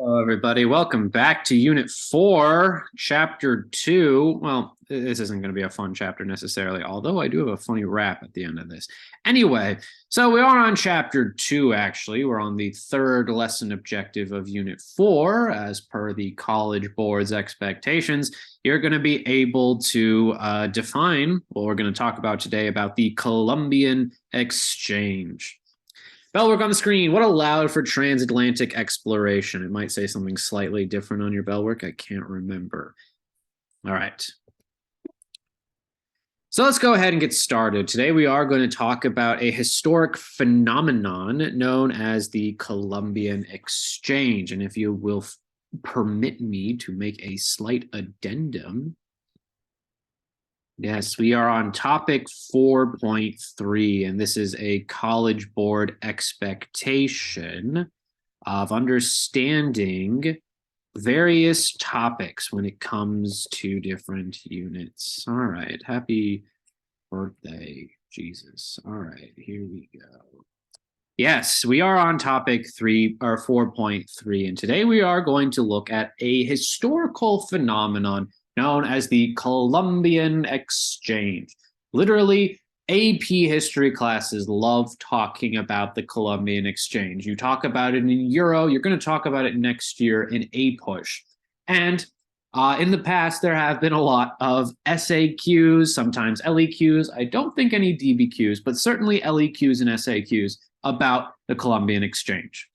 Hello, everybody. Welcome back to Unit 4, Chapter 2. Well, this isn't going to be a fun chapter necessarily, although I do have a funny rap at the end of this. Anyway, so we are on Chapter 2, actually. We're on the third lesson objective of Unit 4. As per the College Board's expectations, you're going to be able to define what we're going to talk about today about the Columbian Exchange. Bellwork on the screen. What allowed for transatlantic exploration? It might say something slightly different on your bellwork. I can't remember. All right. So let's go ahead and get started. Today we are going to talk about a historic phenomenon known as the Columbian Exchange. And if you will permit me to make a slight addendum. Yes, we are on topic 4.3, and this is a College Board expectation of understanding various topics when it comes to different units. All right, happy birthday, Jesus. All right, here we go. Yes, we are on topic 4.3, and today we are going to look at a historical phenomenon known as the Columbian Exchange. Literally, AP history classes love talking about the Columbian Exchange. You talk about it in Euro, you're going to talk about it next year in APUSH. And in the past, there have been a lot of SAQs, sometimes LEQs. I don't think any DBQs, but certainly LEQs and SAQs about the Columbian Exchange.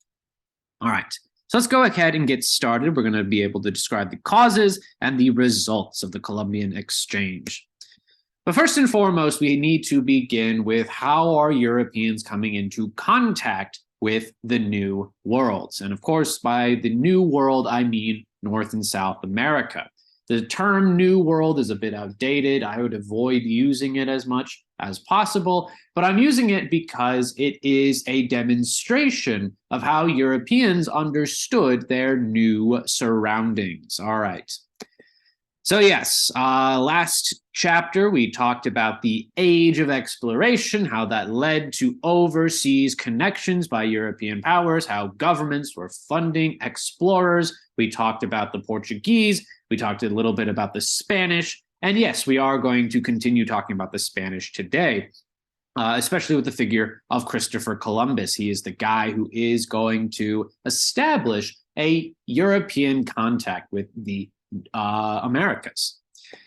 All right. So let's go ahead and get started. We're going to be able to describe the causes and the results of the Columbian Exchange. But first and foremost, we need to begin with how are Europeans coming into contact with the New Worlds? And of course, by the New World, I mean North and South America. The term New World is a bit outdated. I would avoid using it as much as possible, but I'm using it because it is a demonstration of how Europeans understood their new surroundings. All right. So yes, last chapter, we talked about the age of exploration, how that led to overseas connections by European powers, how governments were funding explorers. We talked about the Portuguese. We talked a little bit about the Spanish. And yes, we are going to continue talking about the Spanish today, especially with the figure of Christopher Columbus. He is the guy who is going to establish a European contact with the Americas.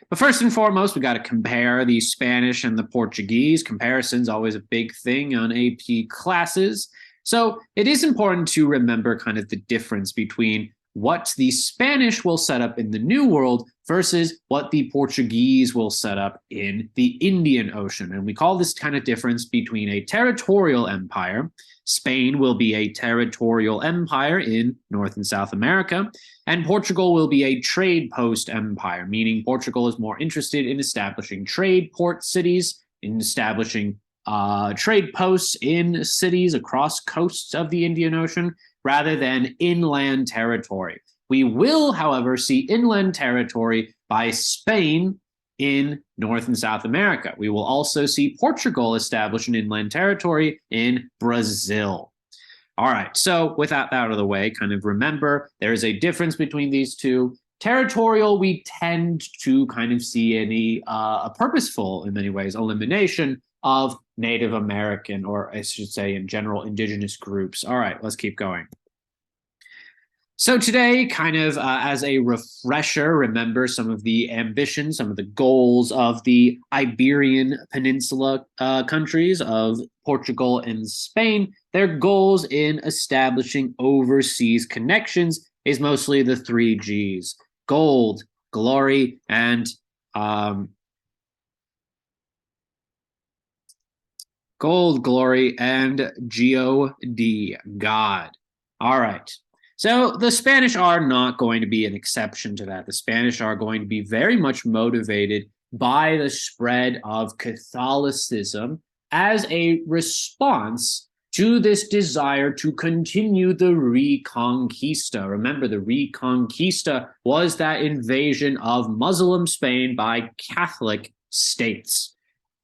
But first and foremost, we got to compare the Spanish and the Portuguese. Comparison's always a big thing on AP classes. So it is important to remember kind of the difference between what the Spanish will set up in the New World versus what the Portuguese will set up in the Indian Ocean. And we call this kind of difference between a territorial empire. Spain will be a territorial empire in North and South America, and Portugal will be a trade post empire, meaning Portugal is more interested in establishing trade port cities, in establishing trade posts in cities across coasts of the Indian Ocean, rather than inland territory. We will, however, see inland territory by Spain in North and South America. We will also see Portugal establish an inland territory in Brazil. All right, so with that out of the way, kind of remember there is a difference between these two. Territorial, we tend to kind of see a purposeful, in many ways, elimination of Native American, or I should say in general, indigenous groups. All right, let's keep going. So today, kind of as a refresher, remember some of the ambitions, some of the goals of the Iberian Peninsula countries of Portugal and Spain. Their goals in establishing overseas connections is mostly the three Gs: gold, glory, and G-O-D, God. All right. So the Spanish are not going to be an exception to that. The Spanish are going to be very much motivated by the spread of Catholicism as a response to this desire to continue the Reconquista. Remember, the Reconquista was that invasion of Muslim Spain by Catholic states.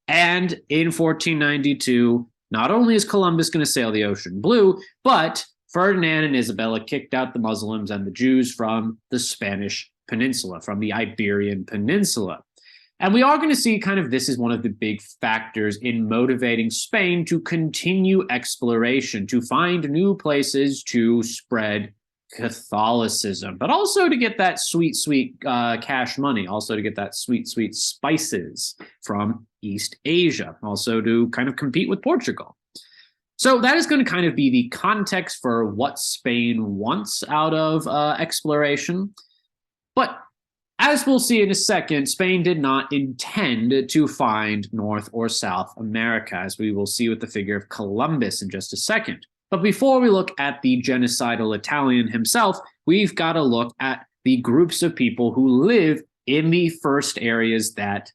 And in 1492, not only is Columbus going to sail the ocean blue, but Ferdinand and Isabella kicked out the Muslims and the Jews from the Spanish peninsula, from the Iberian Peninsula. And we are going to see kind of this is one of the big factors in motivating Spain to continue exploration, to find new places to spread Catholicism, but also to get that sweet, sweet cash money, also to get that sweet, sweet spices from East Asia, also to kind of compete with Portugal. So that is going to kind of be the context for what Spain wants out of exploration. But as we'll see in a second, Spain did not intend to find North or South America, as we will see with the figure of Columbus in just a second. But before we look at the genocidal Italian himself, we've got to look at the groups of people who live in the first areas that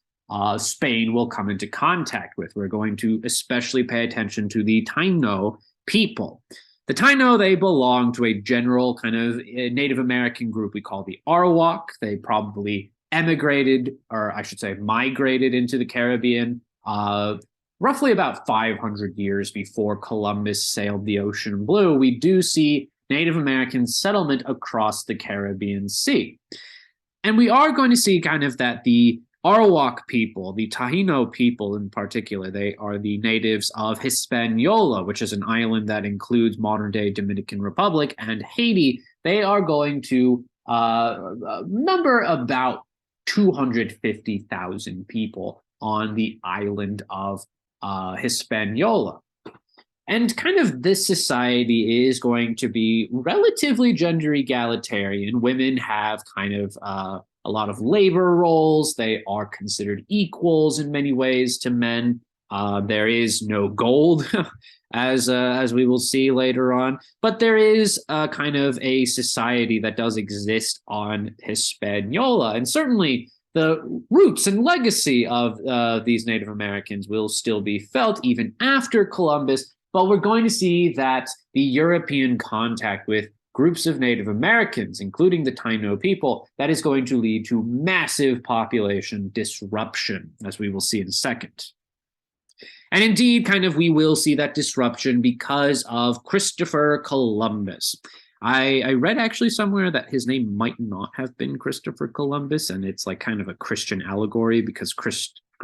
Spain will come into contact with. We're going to especially pay attention to the Taino people. The Taino, they belong to a general kind of Native American group we call the Arawak. They probably emigrated, or I should say migrated into the Caribbean roughly about 500 years before Columbus sailed the ocean blue. We do see Native American settlement across the Caribbean Sea. And we are going to see kind of that the Arawak people, the Taino people in particular, they are the natives of Hispaniola, which is an island that includes modern-day Dominican Republic and Haiti. They are going to number about 250,000 people on the island of Hispaniola. And kind of this society is going to be relatively gender egalitarian. Women have kind of a lot of labor roles. They are considered equals in many ways to men. There is no gold, as we will see later on. But there is kind of a society that does exist on Hispaniola. And certainly the roots and legacy of these Native Americans will still be felt even after Columbus. But we're going to see that the European contact with groups of Native Americans, including the Taino people, that is going to lead to massive population disruption, as we will see in a second. And indeed, kind of we will see that disruption because of Christopher Columbus. I read actually somewhere that his name might not have been Christopher Columbus, and it's like kind of a Christian allegory because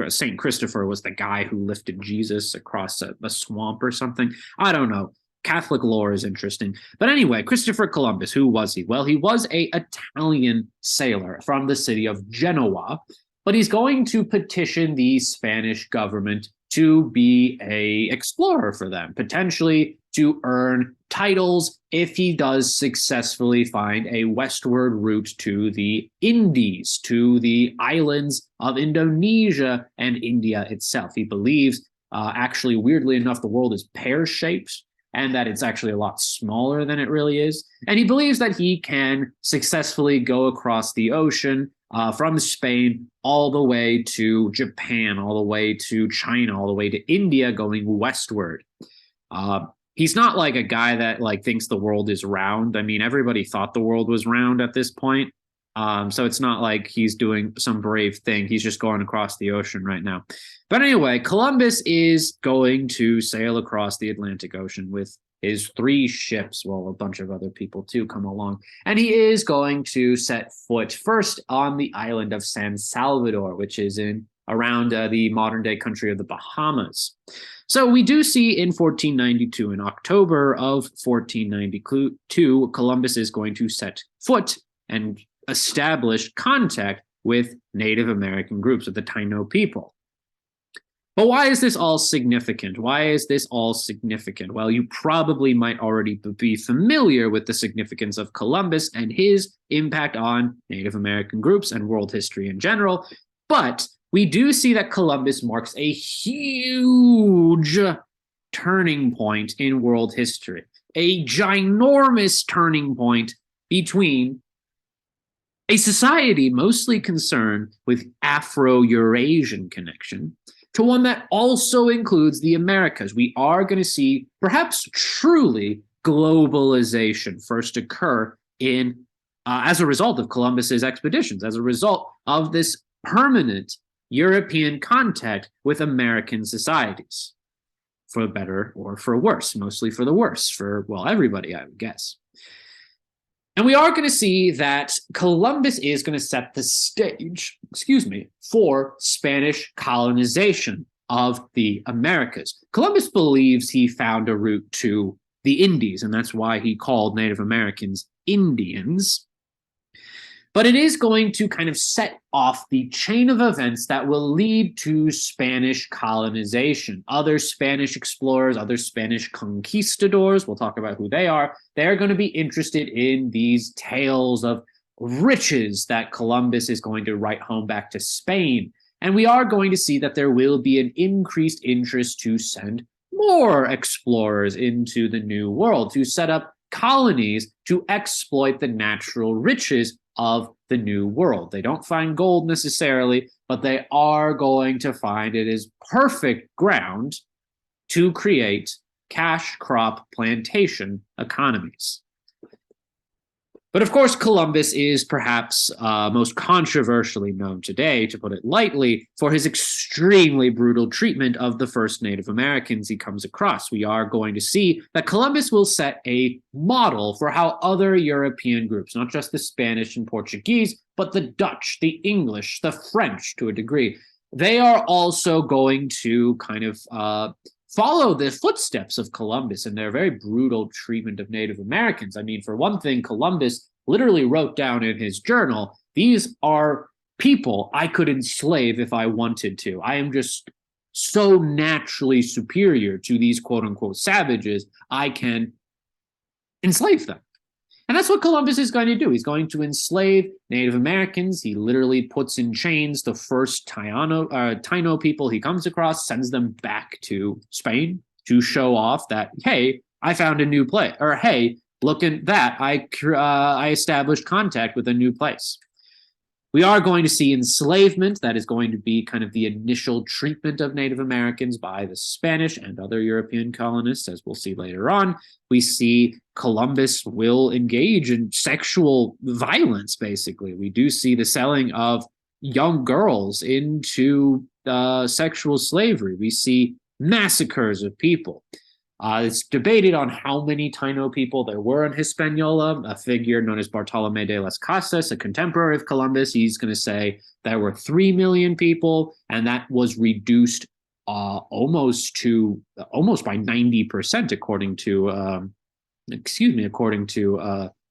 Saint Christopher was the guy who lifted Jesus across a swamp or something. I don't know. Catholic lore is interesting. But anyway, Christopher Columbus, who was he? Well, he was an Italian sailor from the city of Genoa, but he's going to petition the Spanish government to be an explorer for them, potentially to earn titles if he does successfully find a westward route to the Indies, to the islands of Indonesia and India itself. He believes, actually, weirdly enough, the world is pear-shaped and that it's actually a lot smaller than it really is. And he believes that he can successfully go across the ocean from Spain all the way to Japan, all the way to China, all the way to India, going westward. He's not like a guy that like thinks the world is round. I mean, everybody thought the world was round at this point. So it's not like he's doing some brave thing. He's just going across the ocean right now. But anyway, Columbus is going to sail across the Atlantic Ocean with his 3 ships. Well, a bunch of other people too come along. And he is going to set foot first on the island of San Salvador, which is in around the modern day country of the Bahamas. So we do see in 1492, in October of 1492, Columbus is going to set foot and establish contact with Native American groups, of the Taino people. But why is this all significant? Why is this all significant? Well, you probably might already be familiar with the significance of Columbus and his impact on Native American groups and world history in general. But we do see that Columbus marks a huge turning point in world history, a ginormous turning point between a society mostly concerned with Afro-Eurasian connection to one that also includes the Americas. We are going to see perhaps truly globalization first occur in as a result of Columbus's expeditions, as a result of this permanent European contact with American societies. for better or for worse, mostly for the worse, for, well, everybody, I would guess. And we are going to see that Columbus is going to set the stage, for Spanish colonization of the Americas. Columbus believes he found a route to the Indies, and that's why he called Native Americans Indians. But it is going to kind of set off the chain of events that will lead to Spanish colonization. Other Spanish explorers, other Spanish conquistadors, we'll talk about who they are, they're going to be interested in these tales of riches that Columbus is going to write home back to Spain. And we are going to see that there will be an increased interest to send more explorers into the New World, to set up colonies to exploit the natural riches of the New World. They don't find gold necessarily, but they are going to find it is perfect ground to create cash crop plantation economies. But of course, Columbus is perhaps most controversially known today, to put it lightly, for his extremely brutal treatment of the first Native Americans he comes across. We are going to see that Columbus will set a model for how other European groups, not just the Spanish and Portuguese, but the Dutch, the English, the French to a degree, they are also going to kind of follow the footsteps of Columbus and their very brutal treatment of Native Americans. I mean, for one thing, Columbus literally wrote down in his journal, these are people I could enslave if I wanted to. I am just so naturally superior to these quote unquote savages, I can enslave them. And that's what Columbus is going to do. He's going to enslave Native Americans. He literally puts in chains the first Taino people he comes across, sends them back to Spain to show off that, hey, I found a new place. Or, hey, look at that. I established contact with a new place. We are going to see enslavement. That is going to be kind of the initial treatment of Native Americans by the Spanish and other European colonists, as we'll see later on. We see Columbus will engage in sexual violence, basically. We do see the selling of young girls into sexual slavery. We see massacres of people. It's debated on how many Taino people there were in Hispaniola. A figure known as Bartolome de las Casas, a contemporary of Columbus, he's going to say there were 3 million people, and that was reduced almost by 90%, according to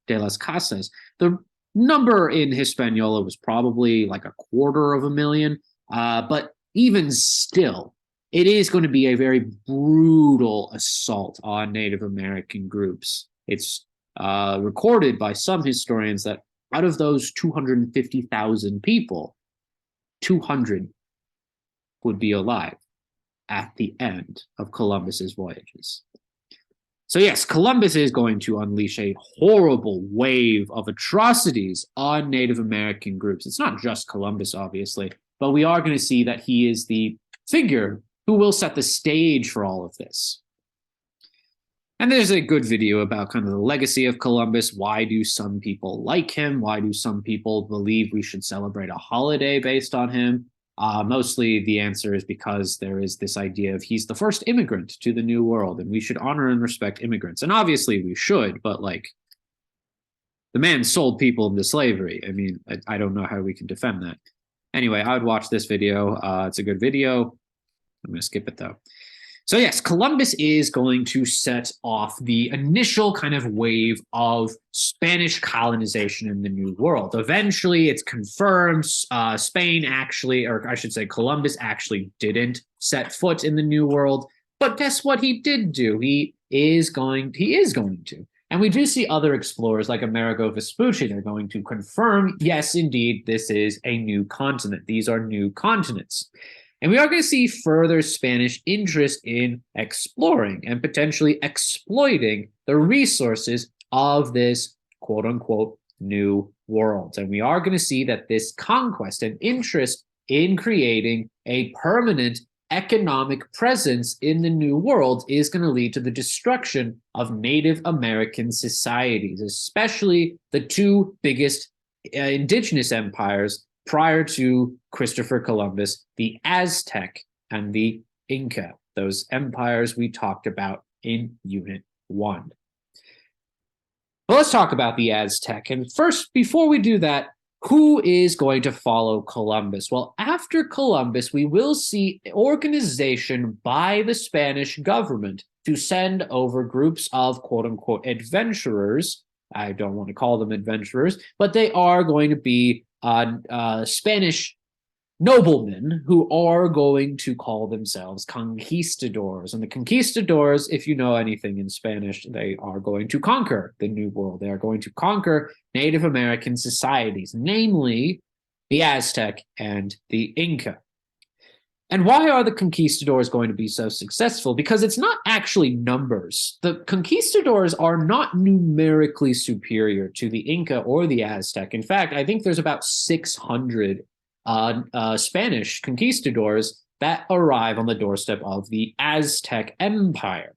de las Casas. The number in Hispaniola was probably like 250,000, but even still, it is going to be a very brutal assault on Native American groups. It's recorded by some historians that out of those 250,000 people, 200 would be alive at the end of Columbus's voyages. So yes, Columbus is going to unleash a horrible wave of atrocities on Native American groups. It's not just Columbus, obviously, but we are going to see that he is the figure who will set the stage for all of this. And there's a good video about kind of the legacy of Columbus. Why do some people like him? Why do some people believe we should celebrate a holiday based on him? Mostly the answer is because there is this idea of he's the first immigrant to the New World, and we should honor and respect immigrants. And obviously we should, but like, the man sold people into slavery. I mean, I don't know how we can defend that. Anyway, I would watch this video. It's a good video. I'm going to skip it though. So yes, Columbus is going to set off the initial kind of wave of Spanish colonization in the New World. Eventually, it's confirmed Spain actually, or I should say Columbus actually didn't set foot in the New World. But guess what he did do? He is going to. And we do see other explorers like Amerigo Vespucci. They're going to confirm, yes, indeed, this is a new continent. These are new continents. And we are going to see further Spanish interest in exploring and potentially exploiting the resources of this quote-unquote new world. And we are going to see that this conquest and interest in creating a permanent economic presence in the new world is going to lead to the destruction of Native American societies, especially the two biggest indigenous empires prior to Christopher Columbus, the Aztec and the Inca. those empires we talked about in Unit 1. Well, let's talk about the Aztec. And first, before we do that, who is going to follow Columbus? Well, after Columbus, we will see organization by the Spanish government to send over groups of quote-unquote adventurers. I don't want to call them adventurers, but they are going to be Spanish noblemen who are going to call themselves conquistadors. And the conquistadors, if you know anything in Spanish, they are going to conquer the New World. They are going to conquer Native American societies, namely the Aztec and the Inca. And why are the conquistadors going to be so successful? Because it's not actually numbers. The conquistadors are not numerically superior to the Inca or the Aztec. In fact, I think there's about 600 Spanish conquistadors that arrive on the doorstep of the Aztec Empire.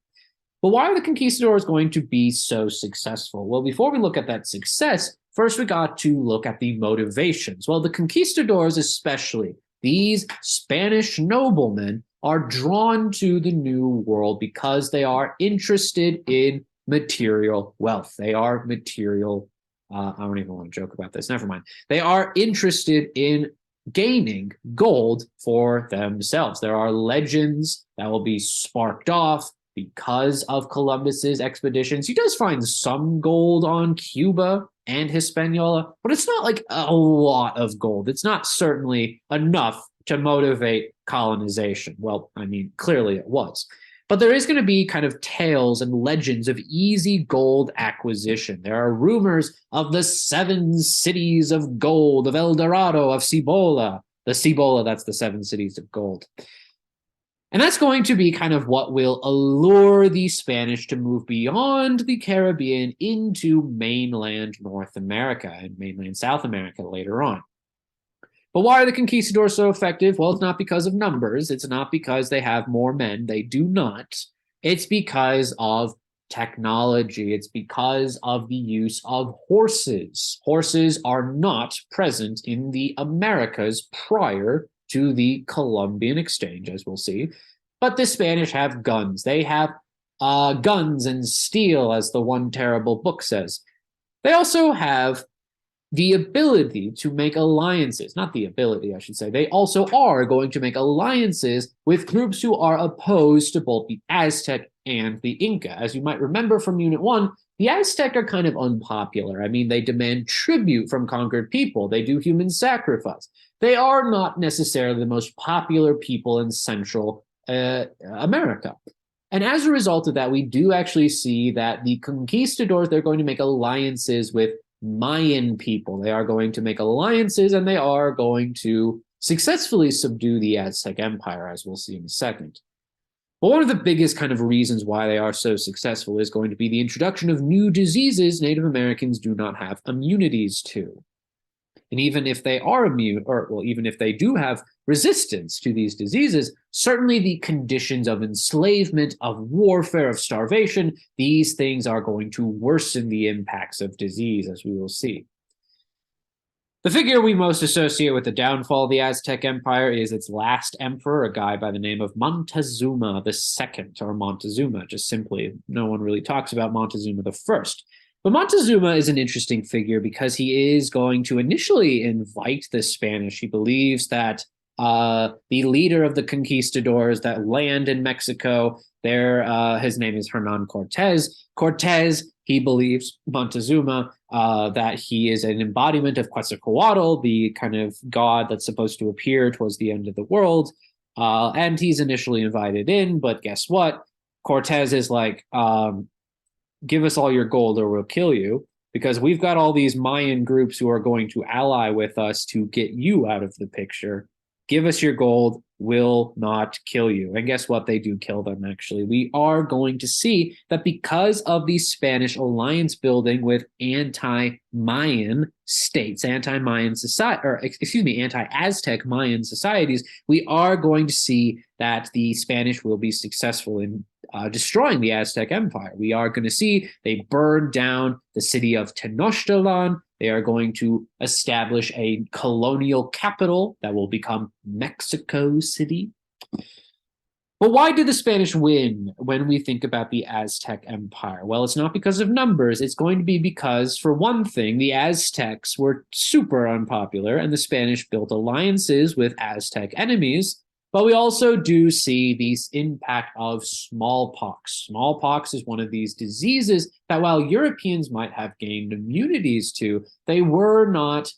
But why are the conquistadors going to be so successful? Well, before we look at that success, first we got to look at the motivations. Well, the conquistadors, especially these Spanish noblemen, are drawn to the New World because they are interested in material wealth. They are material, I don't even want to joke about this, never mind. They are interested in gaining gold for themselves. There are legends that will be sparked off because of Columbus's expeditions. He does find some gold on Cuba and Hispaniola, but it's not like a lot of gold. It's not certainly enough to motivate colonization. Well, I mean, clearly it was. But there is going to be kind of tales and legends of easy gold acquisition. There are rumors of the 7 cities of gold, of El Dorado, of Cibola. The Cibola, that's the 7 cities of gold. And that's going to be kind of what will allure the Spanish to move beyond the Caribbean into mainland North America and mainland South America later on. But why are the conquistadors so effective? Well, it's not because of numbers. It's not because they have more men. They do not. It's because of technology. It's because of the use of horses. Horses are not present in the Americas prior to the Columbian Exchange, as we'll see. But the Spanish have guns. They have guns and steel, as the One Terrible Book says. They also have the ability to make alliances, not the ability, I should say. They also are going to make alliances with groups who are opposed to both the Aztec and the Inca. As you might remember from Unit 1, the Aztec are kind of unpopular. I mean, they demand tribute from conquered people. They do human sacrifice. They are not necessarily the most popular people in Central America. And as a result of that, we do actually see that the conquistadors, they're going to make alliances with Mayan people. They are going to make alliances and they are going to successfully subdue the Aztec Empire, as we'll see in a second. But one of the biggest kind of reasons why they are so successful is going to be the introduction of new diseases Native Americans do not have immunities to. And even if they are immune, or well, even if they do have resistance to these diseases, certainly the conditions of enslavement, of warfare, of starvation, these things are going to worsen the impacts of disease, as we will see. The figure we most associate with the downfall of the Aztec Empire is its last emperor, a guy by the name of Montezuma II, or Montezuma, just simply. No one really talks about Montezuma I. But Montezuma is an interesting figure because he is going to initially invite the Spanish. He believes that the leader of the conquistadors that land in Mexico, his name is Hernan Cortez. Cortez, he believes, Montezuma, that he is an embodiment of Quetzalcoatl, the kind of god that's supposed to appear towards the end of the world. And he's initially invited in, but guess what? Cortez is like, give us all your gold or we'll kill you, because we've got all these Mayan groups who are going to ally with us to get you out of the picture. Give us your gold, we'll not kill you. And guess what? They do kill them, actually. We are going to see that because of the Spanish alliance building with anti-Mayan states, anti-Mayan society, or excuse me, anti-Aztec Mayan societies, we are going to see that the Spanish will be successful in destroying the Aztec Empire. We are going to see they burn down the city of Tenochtitlan. They are going to establish a colonial capital that will become Mexico City. But why did the Spanish win when we think about the Aztec Empire? Well, it's not because of numbers. It's going to be because, for one thing, the Aztecs were super unpopular and the Spanish built alliances with Aztec enemies. But we also do see the impact of smallpox. Smallpox is one of these diseases that, while Europeans might have gained immunities to, they were not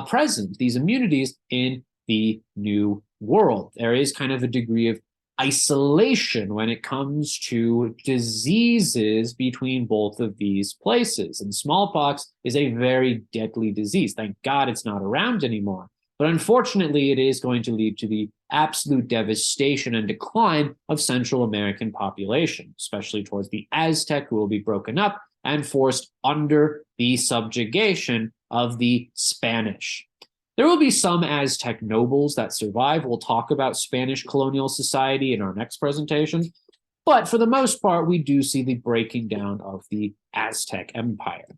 present, these immunities, in the New World. There is kind of a degree of isolation when it comes to diseases between both of these places. And smallpox is a very deadly disease. Thank God it's not around anymore. But unfortunately, it is going to lead to the absolute devastation and decline of Central American population, especially towards the Aztec, who will be broken up and forced under the subjugation of the Spanish. There will be some Aztec nobles that survive. We'll talk about Spanish colonial society in our next presentation. But for the most part, we do see the breaking down of the Aztec Empire.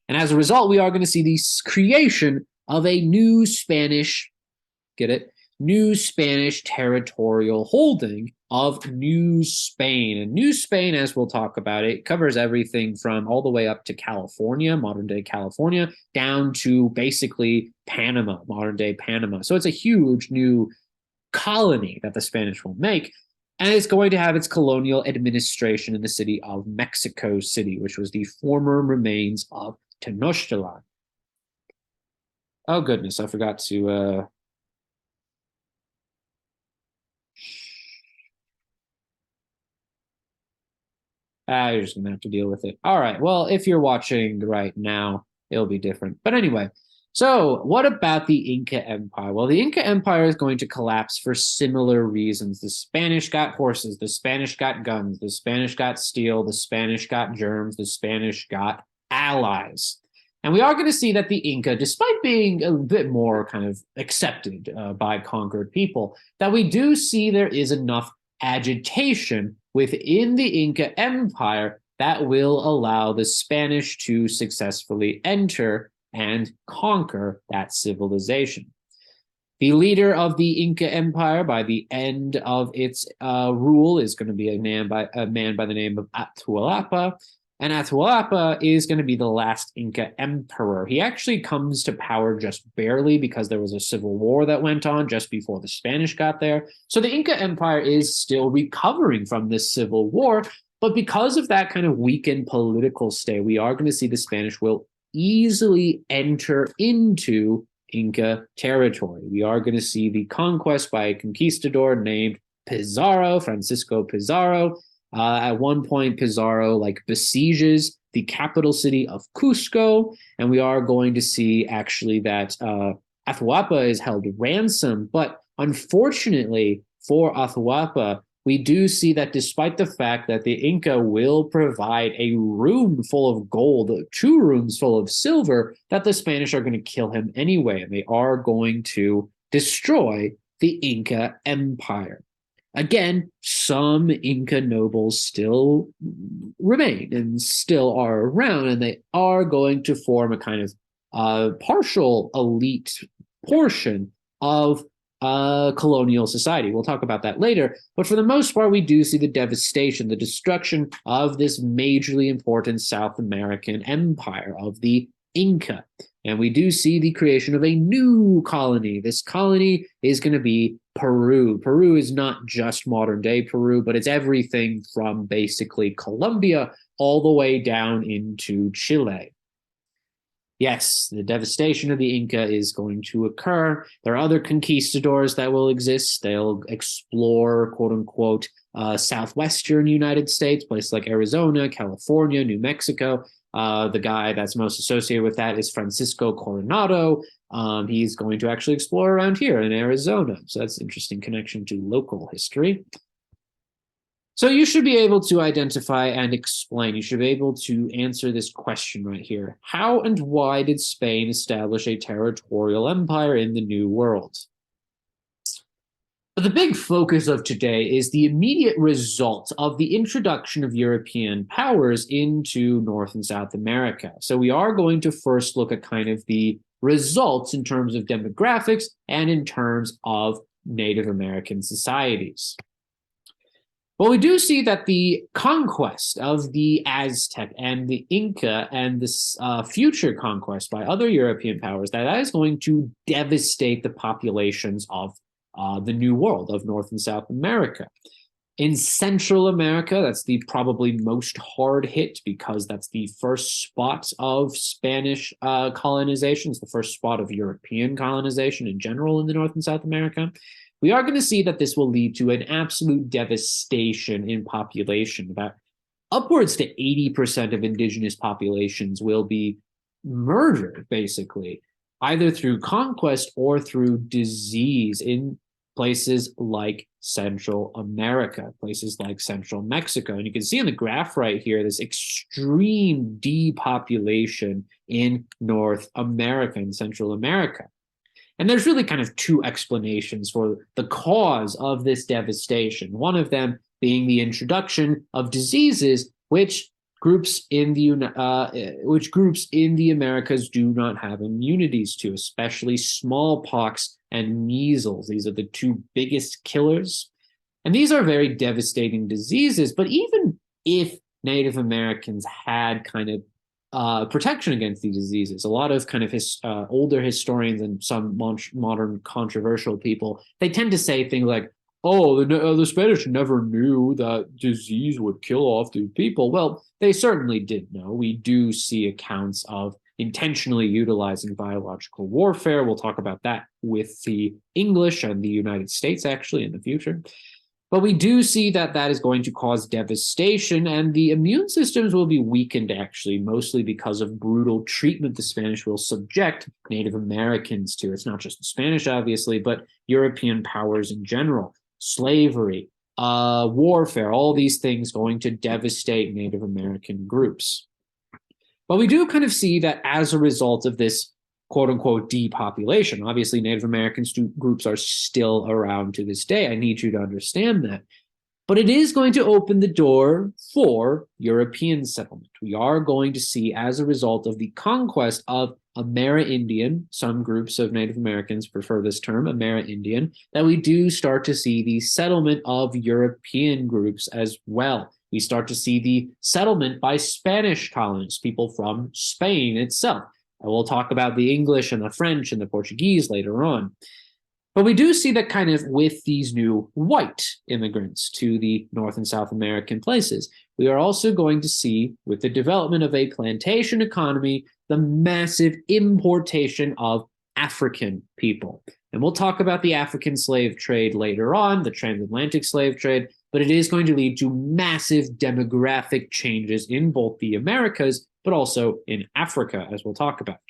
And as a result, we are going to see the creation of a new Spanish, get it? New Spanish territorial holding of New Spain. And New Spain, as we'll talk about, it covers everything from all the way up to California, modern-day California, down to basically Panama, modern-day Panama. So it's a huge new colony that the Spanish will make, and it's going to have its colonial administration in the city of Mexico City, which was the former remains of Tenochtitlan. Oh, goodness, I forgot to... you're just going to have to deal with it. All right, well, if you're watching right now, it'll be different. But anyway, so what about the Inca Empire? Well, the Inca Empire is going to collapse for similar reasons. The Spanish got horses, the Spanish got guns, the Spanish got steel, the Spanish got germs, the Spanish got allies. And we are going to see that the Inca, despite being a bit more kind of accepted by conquered people, that we do see there is enough agitation within the Inca Empire that will allow the Spanish to successfully enter and conquer that civilization. The leader of the Inca Empire by the end of its rule is going to be a man by the name of Atahualpa. And Atahualpa is going to be the last Inca emperor. He actually comes to power just barely because there was a civil war that went on just before the Spanish got there. So the Inca Empire is still recovering from this civil war. But because of that kind of weakened political state, we are going to see the Spanish will easily enter into Inca territory. We are going to see the conquest by a conquistador named Pizarro, Francisco Pizarro. At one point, Pizarro besieges the capital city of Cusco, and we are going to see actually that Atahualpa is held ransom. But unfortunately for Atahualpa, we do see that despite the fact that the Inca will provide a room full of gold, 2 rooms full of silver, that the Spanish are going to kill him anyway, and they are going to destroy the Inca Empire. Again, some Inca nobles still remain and still are around, and they are going to form a kind of partial elite portion of colonial society. We'll talk about that later. But for the most part, we do see the devastation, the destruction of this majorly important South American empire of the Inca. And we do see the creation of a new colony. This colony is going to be Peru. Peru is not just modern day Peru, but it's everything from basically Colombia all the way down into Chile. Yes, the devastation of the Inca is going to occur. There are other conquistadors that will exist. They'll explore, quote unquote, southwestern United States, places like Arizona, California, New Mexico. The guy that's most associated with that is Francisco Coronado. He's going to actually explore around here in Arizona. So that's an interesting connection to local history. So you should be able to identify and explain. You should be able to answer this question right here. How and why did Spain establish a territorial empire in the New World? But the big focus of today is the immediate result of the introduction of European powers into North and South America. So we are going to first look at kind of the results in terms of demographics and in terms of Native American societies. Well, we do see that the conquest of the Aztec and the Inca and this future conquest by other European powers, that is going to devastate the populations of the New World, of North and South America. In Central America, that's the probably most hard hit because that's the first spot of Spanish colonization. It's the first spot of European colonization in general in the North and South America. We are going to see that this will lead to an absolute devastation in population. About upwards to 80% of indigenous populations will be murdered, basically, either through conquest or through disease in places like Central America, places like Central Mexico. And you can see in the graph right here, this extreme depopulation in North America and Central America. And there's really kind of two explanations for the cause of this devastation. One of them being the introduction of diseases which groups in the Americas do not have immunities to, especially smallpox and measles. These are the two biggest killers. And these are very devastating diseases. But even if Native Americans had kind of protection against these diseases, a lot of kind of older historians and some modern controversial people, they tend to say things like, oh, the Spanish never knew that disease would kill off these people. Well, they certainly did know. We do see accounts of intentionally utilizing biological warfare. We'll talk about that with the English and the United States, actually, in the future. But we do see that that is going to cause devastation, and the immune systems will be weakened, actually, mostly because of brutal treatment the Spanish will subject Native Americans to. It's not just the Spanish, obviously, but European powers in general. Slavery, warfare, all these things going to devastate Native American groups. But we do kind of see that as a result of this quote-unquote depopulation. Obviously, Native American groups are still around to this day. I need you to understand that. But it is going to open the door for European settlement. We are going to see, as a result of the conquest of Amerindian, some groups of Native Americans prefer this term, Amerindian, that we do start to see the settlement of European groups as well. We start to see the settlement by Spanish colonists, people from Spain itself. And we'll talk about the English and the French and the Portuguese later on. But we do see that kind of with these new white immigrants to the North and South American places, we are also going to see, with the development of a plantation economy, the massive importation of African people. And we'll talk about the African slave trade later on, the transatlantic slave trade, but it is going to lead to massive demographic changes in both the Americas, but also in Africa, as we'll talk about.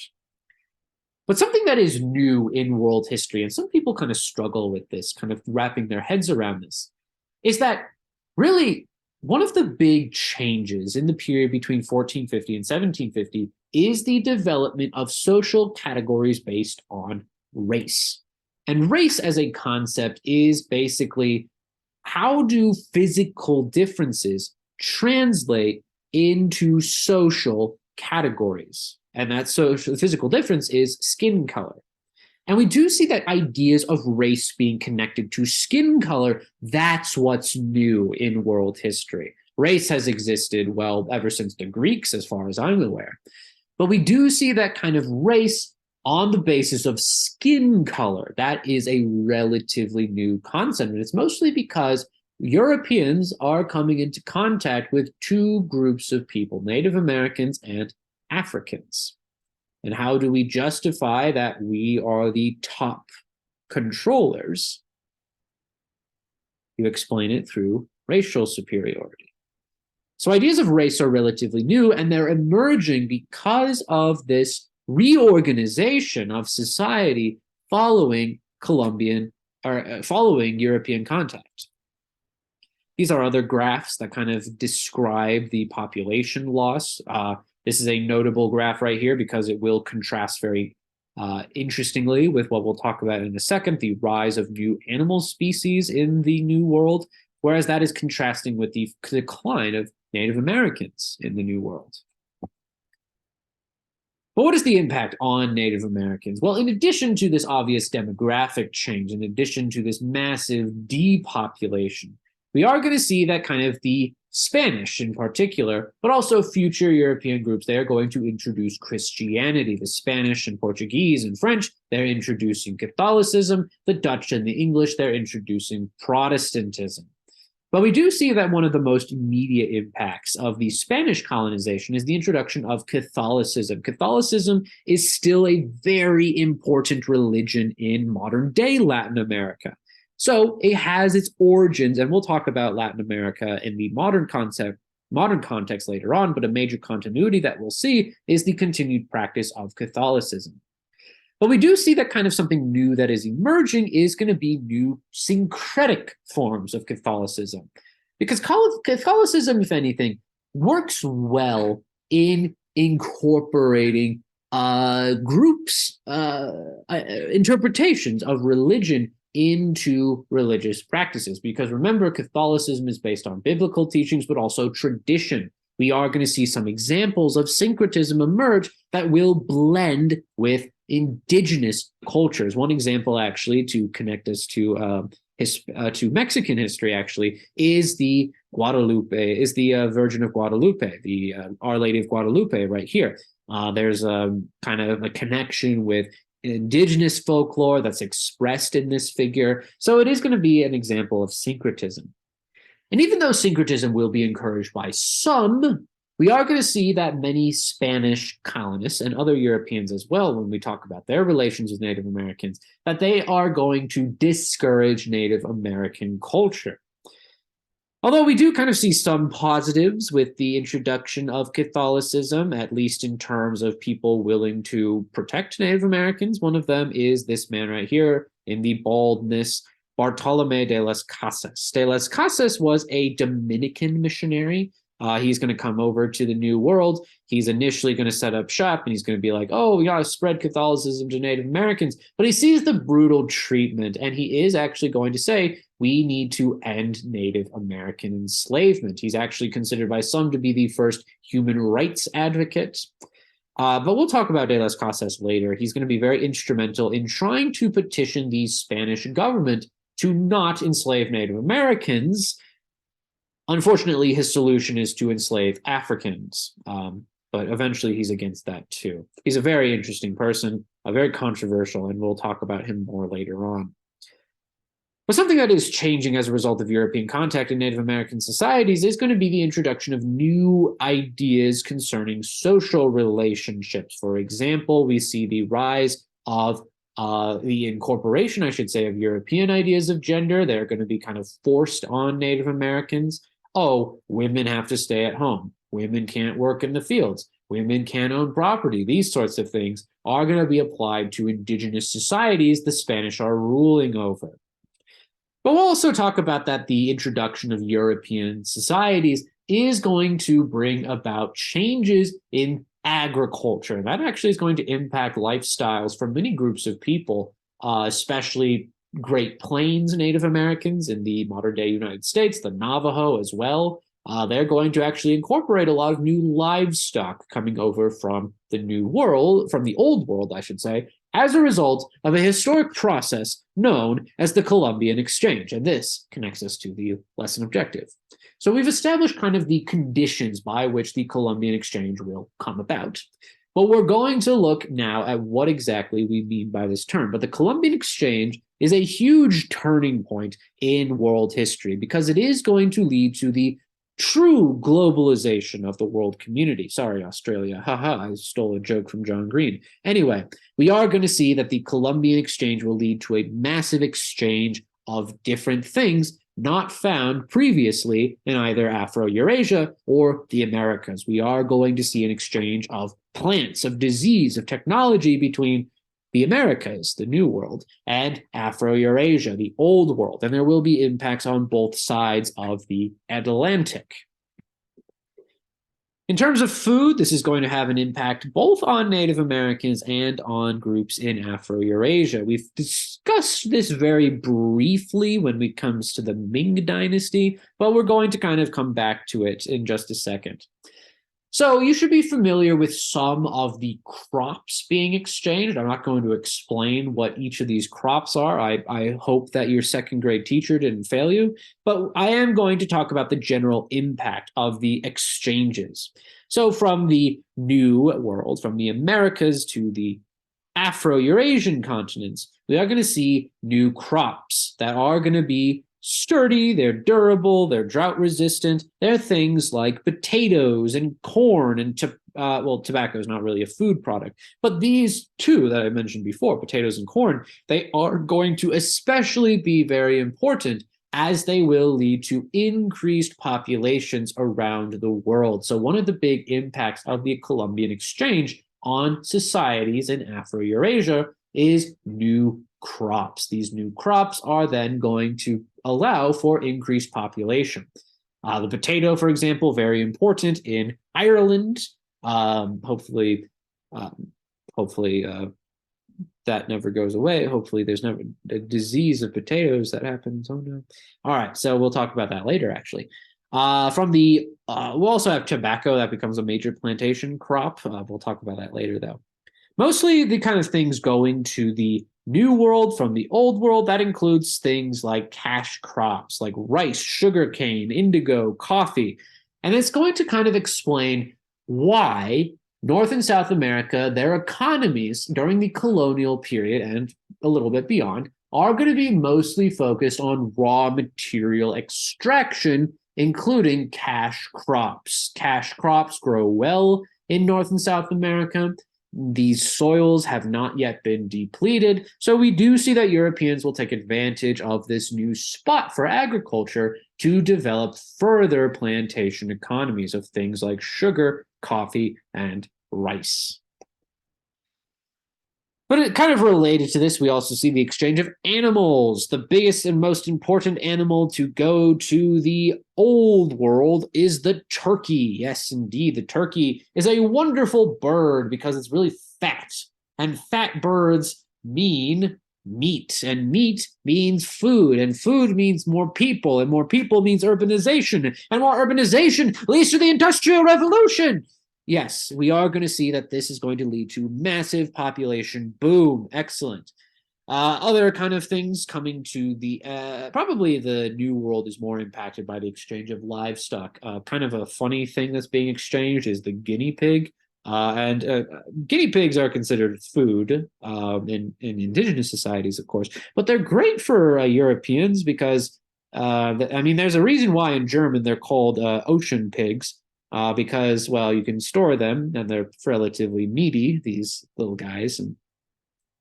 But something that is new in world history, and some people kind of struggle with this, kind of wrapping their heads around this, is that really one of the big changes in the period between 1450 and 1750 is the development of social categories based on race. And race as a concept is basically, how do physical differences translate into social categories? And that social physical difference is skin color. And we do see that ideas of race being connected to skin color, that's what's new in world history. Race has existed, well, ever since the Greeks, as far as I'm aware. But we do see that kind of race on the basis of skin color. That is a relatively new concept. And it's mostly because Europeans are coming into contact with two groups of people, Native Americans and Africans. And how do we justify that we are the top controllers? You explain it through racial superiority. So ideas of race are relatively new, and they're emerging because of this reorganization of society following following European contact. These are other graphs that kind of describe the population loss. This is a notable graph right here because it will contrast very interestingly with what we'll talk about in a second, the rise of new animal species in the New World, whereas that is contrasting with the decline of Native Americans in the New World. But what is the impact on Native Americans? Well, in addition to this obvious demographic change, in addition to this massive depopulation, we are going to see that kind of the Spanish in particular, but also future European groups, they are going to introduce Christianity. The Spanish and Portuguese and French, they're introducing Catholicism. The Dutch and the English, they're introducing Protestantism. But we do see that one of the most immediate impacts of the Spanish colonization is the introduction of Catholicism. Catholicism is still a very important religion in modern-day Latin America. So it has its origins, and we'll talk about Latin America in the modern context later on, but a major continuity that we'll see is the continued practice of Catholicism. But we do see that kind of something new that is emerging is going to be new syncretic forms of Catholicism. Because Catholicism, if anything, works well in incorporating groups, interpretations of religion into religious practices. Because remember, Catholicism is based on biblical teachings, but also tradition. We are going to see some examples of syncretism emerge that will blend with indigenous cultures. One example, actually, to connect us to Mexican history, actually, is the Virgin of Guadalupe, the Our Lady of Guadalupe, right here. There's a kind of a connection with indigenous folklore that's expressed in this figure. So it is going to be an example of syncretism. And even though syncretism will be encouraged by some, we are going to see that many Spanish colonists and other Europeans as well, when we talk about their relations with Native Americans, that they are going to discourage Native American culture. Although we do kind of see some positives with the introduction of Catholicism, at least in terms of people willing to protect Native Americans. One of them is this man right here in the baldness, Bartolomé de las Casas. De las Casas was a Dominican missionary. He's going to come over to the New World. He's initially going to set up shop, and he's going to be like, oh, we got to spread Catholicism to Native Americans. But he sees the brutal treatment, and he is actually going to say, we need to end Native American enslavement. He's actually considered by some to be the first human rights advocate. But we'll talk about De las Casas later. He's going to be very instrumental in trying to petition the Spanish government to not enslave Native Americans. Unfortunately, his solution is to enslave Africans, but eventually he's against that too. He's a very interesting person, very controversial, and we'll talk about him more later on. But something that is changing as a result of European contact in Native American societies is going to be the introduction of new ideas concerning social relationships. For example, we see the rise of the incorporation, I should say, of European ideas of gender. They're going to be kind of forced on Native Americans. Oh, women have to stay at home. Women can't work in the fields. Women can't own property. These sorts of things are going to be applied to indigenous societies the Spanish are ruling over. But we'll also talk about that the introduction of European societies is going to bring about changes in agriculture. That actually is going to impact lifestyles for many groups of people, especially Great Plains Native Americans in the modern-day United States, the Navajo as well. They're going to actually incorporate a lot of new livestock coming over from the New World, from the Old World, I should say, as a result of a historic process known as the Columbian Exchange. And this connects us to the lesson objective. So we've established kind of the conditions by which the Columbian Exchange will come about. But we're going to look now at what exactly we mean by this term. But the Columbian Exchange is a huge turning point in world history because it is going to lead to the true globalization of the world community. Sorry, Australia. Haha, I stole a joke from John Green. Anyway, we are going to see that the Columbian Exchange will lead to a massive exchange of different things not found previously in either Afro-Eurasia or the Americas. We are going to see an exchange of plants, of disease, of technology between the Americas, the New World, and Afro-Eurasia, the Old World. And there will be impacts on both sides of the Atlantic. In terms of food, this is going to have an impact both on Native Americans and on groups in Afro-Eurasia. We've discussed this very briefly when it comes to the Ming Dynasty, but we're going to kind of come back to it in just a second. So you should be familiar with some of the crops being exchanged. I'm not going to explain what each of these crops are. I hope that your second grade teacher didn't fail you, but I am going to talk about the general impact of the exchanges. So from the New World, from the Americas to the Afro-Eurasian continents, we are going to see new crops that are going to be sturdy, they're durable, they're drought resistant. They're things like potatoes and corn and tobacco is not really a food product, but these two that I mentioned before, potatoes and corn, they are going to especially be very important as they will lead to increased populations around the world. So one of the big impacts of the Columbian Exchange on societies in Afro-Eurasia is new crops. These new crops are then going to allow for increased population. The potato, for example, very important in Ireland. Hopefully, that never goes away. Hopefully, there's never a disease of potatoes that happens. Oh no! All right, so we'll talk about that later. Actually, we'll also have tobacco that becomes a major plantation crop. We'll talk about that later, though. Mostly the kind of things going to the New World from the Old World, that includes things like cash crops, like rice, sugarcane, indigo, coffee. And it's going to kind of explain why North and South America, their economies during the colonial period and a little bit beyond, are going to be mostly focused on raw material extraction, including cash crops. Cash crops grow well in North and South America. These soils have not yet been depleted, so we do see that Europeans will take advantage of this new spot for agriculture to develop further plantation economies of things like sugar, coffee, and rice. But it kind of related to this, we also see the exchange of animals. The biggest and most important animal to go to the Old World is the turkey. Yes, indeed. The turkey is a wonderful bird because it's really fat. And fat birds mean meat. And meat means food. And food means more people. And more people means urbanization. And more urbanization leads to the Industrial Revolution. Yes, we are going to see that this is going to lead to massive population boom. Excellent. Other kind of things coming to the probably the New World is more impacted by the exchange of livestock. Kind of a funny thing that's being exchanged is the guinea pig. And guinea pigs are considered food in indigenous societies, of course, but they're great for Europeans because, I mean, there's a reason why in German they're called ocean pigs. Because, well, you can store them and they're relatively meaty, these little guys, and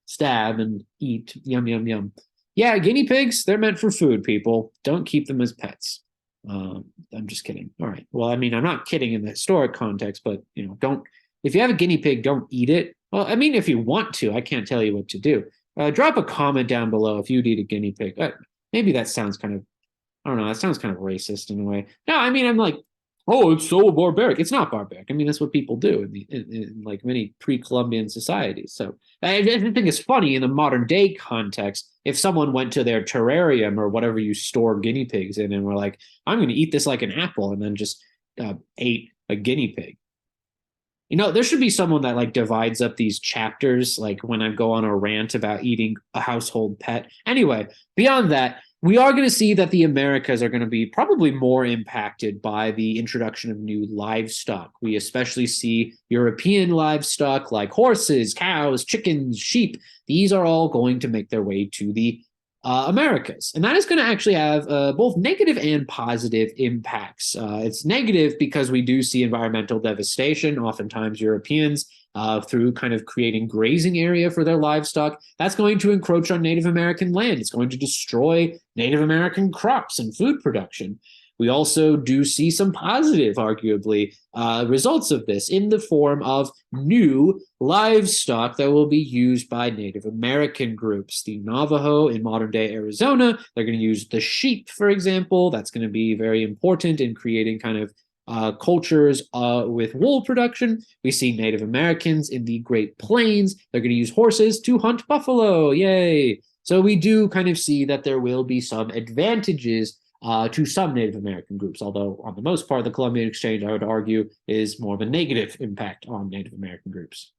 stab and eat. Yum, yum, yum. Yeah, guinea pigs, they're meant for food, people. Don't keep them as pets. I'm just kidding. All right. Well, I mean, I'm not kidding in the historic context, but, you know, don't, if you have a guinea pig, don't eat it. Well, I mean, if you want to, I can't tell you what to do. Drop a comment down below if you'd eat a guinea pig. Maybe that sounds kind of, I don't know, that sounds kind of racist in a way. No, I mean, I'm like, oh, it's so barbaric. It's not barbaric. I mean, that's what people do in like many pre-Columbian societies. So I think it's funny in the modern day context, if someone went to their terrarium or whatever you store guinea pigs in and were like, I'm going to eat this like an apple, and then just ate a guinea pig. You know, there should be someone that like divides up these chapters, like when I go on a rant about eating a household pet. Anyway, beyond that, we are going to see that the Americas are going to be probably more impacted by the introduction of new livestock. We especially see European livestock like horses, cows, chickens, sheep. These are all going to make their way to the Americas. And that is going to actually have both negative and positive impacts. It's negative because we do see environmental devastation. Oftentimes Europeans, through kind of creating grazing area for their livestock, that's going to encroach on Native American land. It's going to destroy Native American crops and food production. We also do see some positive, arguably, results of this in the form of new livestock that will be used by Native American groups. The Navajo in modern-day Arizona, they're going to use the sheep, for example. That's going to be very important in creating kind of cultures with wool production. We see Native Americans in the Great Plains. They're going to use horses to hunt buffalo. Yay! So we do kind of see that there will be some advantages to some Native American groups, although on the most part, the Columbian Exchange, I would argue, is more of a negative impact on Native American groups.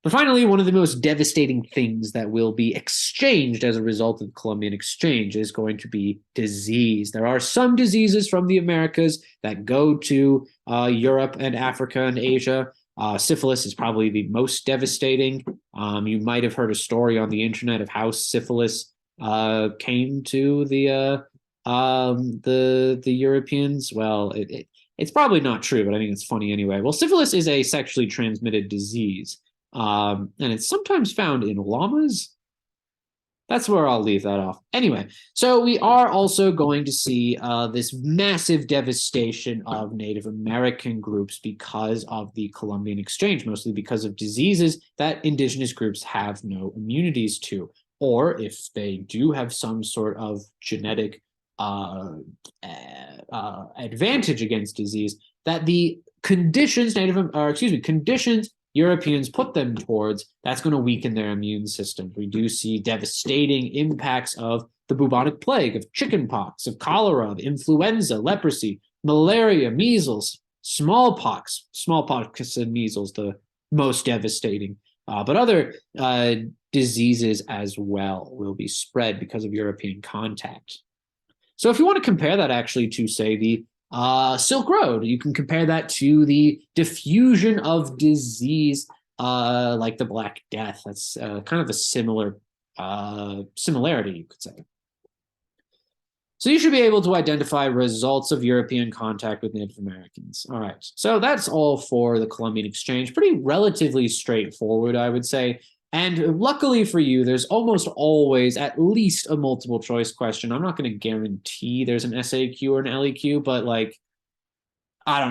But finally, one of the most devastating things that will be exchanged as a result of the Columbian Exchange is going to be disease. There are some diseases from the Americas that go to Europe and Africa and Asia. Syphilis is probably the most devastating. You might have heard a story on the internet of how syphilis came to the Europeans. Well, it's probably not true, but I think it's funny anyway. Well, syphilis is a sexually transmitted disease. And it's sometimes found in llamas. That's where I'll leave that off. Anyway, so we are also going to see this massive devastation of Native American groups because of the Columbian Exchange, mostly because of diseases that indigenous groups have no immunities to, or if they do have some sort of genetic advantage against disease, that the conditions conditions Europeans put them towards, that's going to weaken their immune system. We do see devastating impacts of the bubonic plague, of chickenpox, of cholera, of influenza, leprosy, malaria, measles, smallpox. Smallpox and measles, the most devastating. But other diseases as well will be spread because of European contact. So if you want to compare that actually to, say, the Silk Road, you can compare that to the diffusion of disease like the Black Death. That's kind of a similar similarity, you could say. So you should be able to identify results of European contact with Native Americans. All right, so that's all for the Columbian Exchange. Pretty relatively straightforward, I would say. And luckily for you, there's almost always at least a multiple choice question. I'm not going to guarantee there's an SAQ or an LEQ, but like,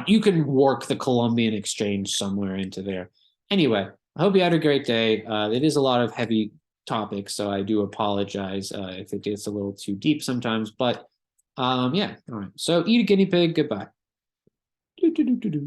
you can work the Columbian Exchange somewhere into there. Anyway, I hope you had a great day. It is a lot of heavy topics, so I do apologize if it gets a little too deep sometimes, but yeah. All right. So eat a guinea pig. Goodbye.